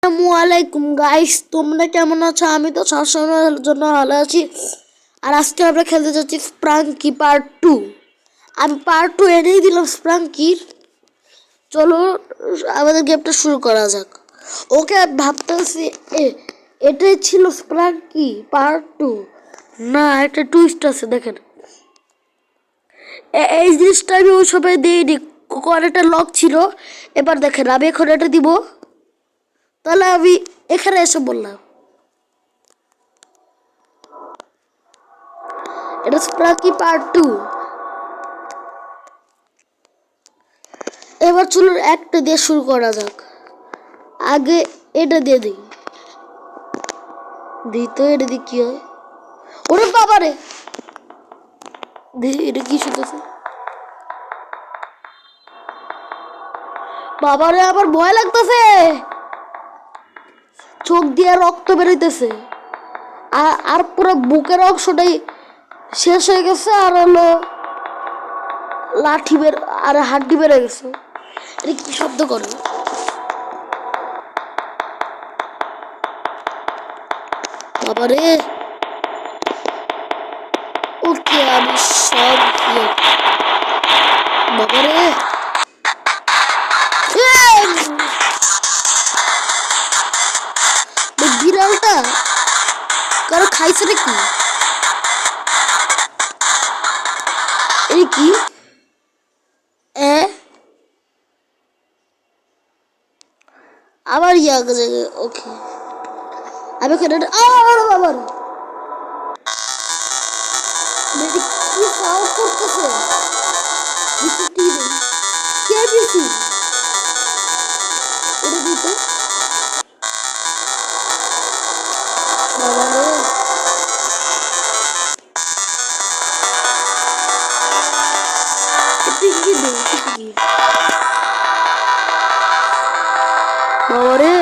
আসসালামাইকুম গাইস, তোমরা কেমন আছো? আমি তো সবসময়ের জন্য ভালো আছি। আর আজকে আমরা খেলতে যাচ্ছি স্প্রাঙ্কি পার্ট 2। আমি পার্ট 2 এনেই দিলাম স্প্রাঙ্কির। চলো আমাদের গেমটা শুরু করা যাক। ওকে, ভাবতেছি এটাই ছিল স্প্রাঙ্কি পার্ট 2। না, একটা টুইস্ট আছে, দেখেন। এই জিনিসটা আমি ওই সময় দিইনি, একটা লক ছিল। এবার দেখেন, আমি এখন এটা দিব। তাহলে আমি এখানে এসে বললাম এটা স্প্রাঙ্কি পার্ট 2। এবার চলুন একটা দিয়ে শুরু করা যাক। আগে এটা দিয়ে দিই। তো এটা দিয়ে কি হয়? ওরে বাবা রে, এটা কি শুনতেছে? বাবারে, আমার ভয় লাগতেছে। চোখ দিয়ে রক্ত বেরোইতেছে। আর পুরো বুকের অংশটাই শেষ হয়ে গেছে। আর হলো লাঠি বের, আর হাড্ডি বেড়ে গেছে। এটা কি শব্দ করে? বাবারে, ওকে আমি সব বাবারে, বিড়ালটা কারো খাইছে নাকি? এই কি আবার ইয়াগ জায়গায়? ওকে, আমি ওখানে বাবার কি সাউন্ড করতেছে? কে দিছি এটা দিতে? বাবারে, এটা কি দে? বাবারে,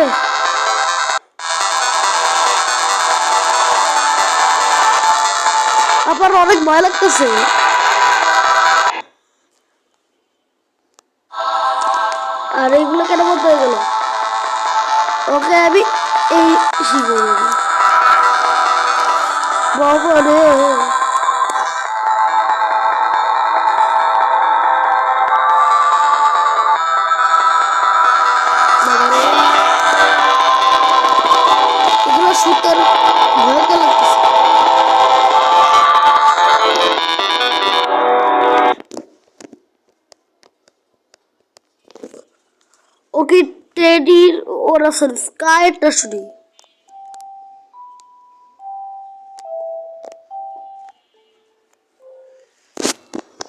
আবার অনেক ভয় লাগতেছে। আর এইগুলো কেন বলতে হয়ে গেল? ওকে, আমি এই শিখে যাবো। বাবারে, এগুলো শীতের ভয়ঙ্কর লাগতেছে। ওকে, টেডির ওরা স্কাইটা শুনি।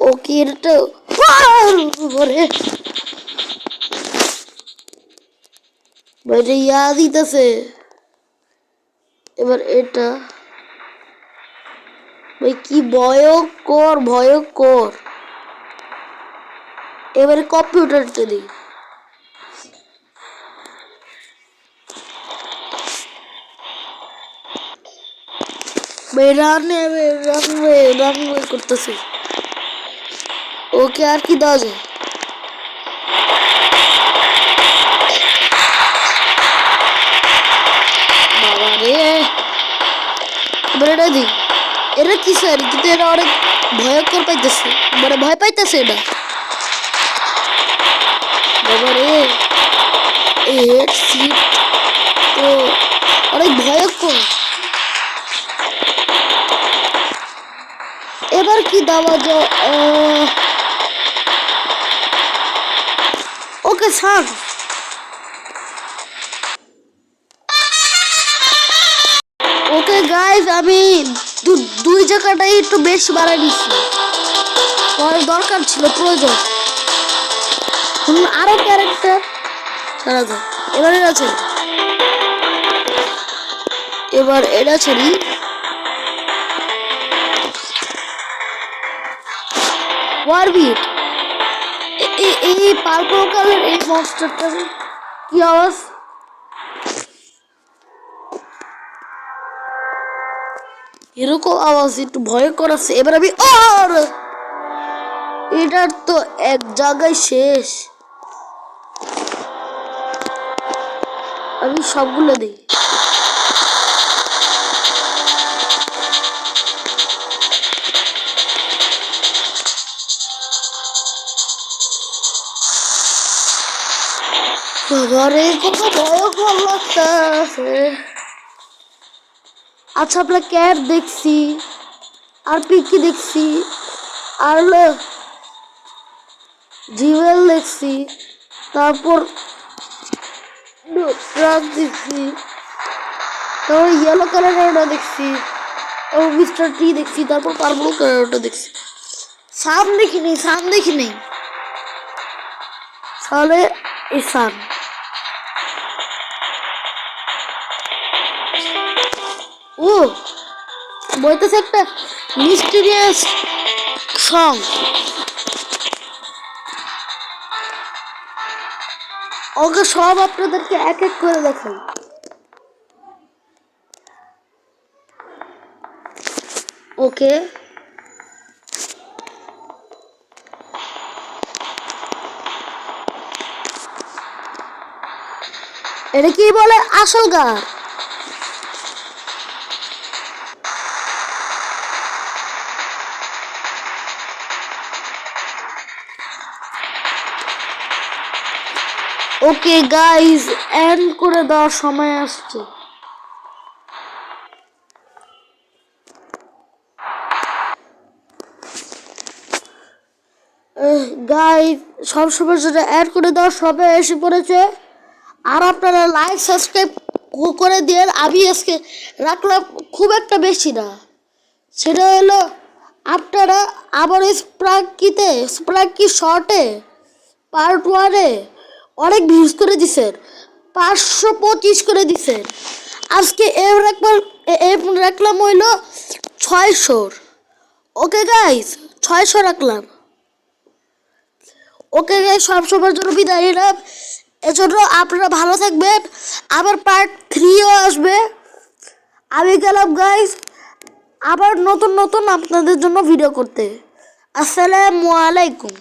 ওকে, এটা বাইরে ইয়া দিতেছে। এবার এটা ভাই কি ভয়ঙ্কর ভয়ঙ্কর। এবারে কম্পিউটারটা দিই। রানওয়ে করতেছে। ওকে, আর কি দেওয়া যায়? বাবা রে, এবার এটা দিই। এটা কি স্যার? কিন্তু এটা অনেক ভয়ঙ্কর পাইতেছে, মানে ভয় পাইতেছে এটা। বাবা রে, হেড স্লিপ তো অনেক ভয়ঙ্কর। এবার কি দেওয়া যায়? ওকে স্যার, ওকে গাইজ, আমি দুই জায়গাটাই একটু বেশি বাড়াই দিচ্ছি। দরকার ছিল, প্রয়োজন। আরো ক্যারেক্টার ছাড়া যায়। এবার এটা আছে, এবার এটা ছড়ি। ওয়ারবিট, এই পার্পল কালার এই মনস্টারটা কি আওয়াজ? এরকম আওয়াজ একটু ভয়ঙ্কর আছে। এবার আমি এটার তো এক জায়গায় শেষ। আমি সবগুলো দিই। ঘরে কত ভয়ঙ্কর লাগতেছে। আচ্ছা আমরা ক্যাট দেখছি, আর পিকি দেখছি, আর জিওয়েল দেখছি, তারপর ট্রাক দেখছি, তারপর ইয়েলো কালারের দেখছি, তারপর মিস্টার টি দেখছি, তারপর পার্পল কালারটা দেখছি। সান দেখিনি, সান দেখিনি, তাহলে এই সান। ও বলতেছে একটা মিস্টিরিয়াস সং। ওকে সব আপনাদেরকে এক এক করে দেখাই। ওকে এটা কি বলে আসল গান? ওকে গাইজ, এন্ড করে দেওয়ার সময় আসছে। গাইজ সবসময় জন্য অ্যাড করে দেওয়ার সময় এসে পড়েছে। আর আপনারা লাইক সাবস্ক্রাইব করে দিয়ে, আমি আজকে রাখলাম খুব একটা বেশি না, সেটা হলো আপনারা আবার স্প্রাঙ্কি শর্টে পার্ট 1-এ অনেক ভিউজ করে দিছেন, 525 করে দিছেন। আজকে এম রাখলাম হইলো 600। ওকে গাইজ 600 রাখলাম। ওকে গাইজ সবসময়ের জন্য বিদায় নিলাম। এজন্য আপনারা ভালো থাকবেন। আবার পার্ট 3ও আসবে। আমি গেলাম গাইজ আবার নতুন নতুন আপনাদের জন্য ভিডিও করতে। আসসালামু আলাইকুম।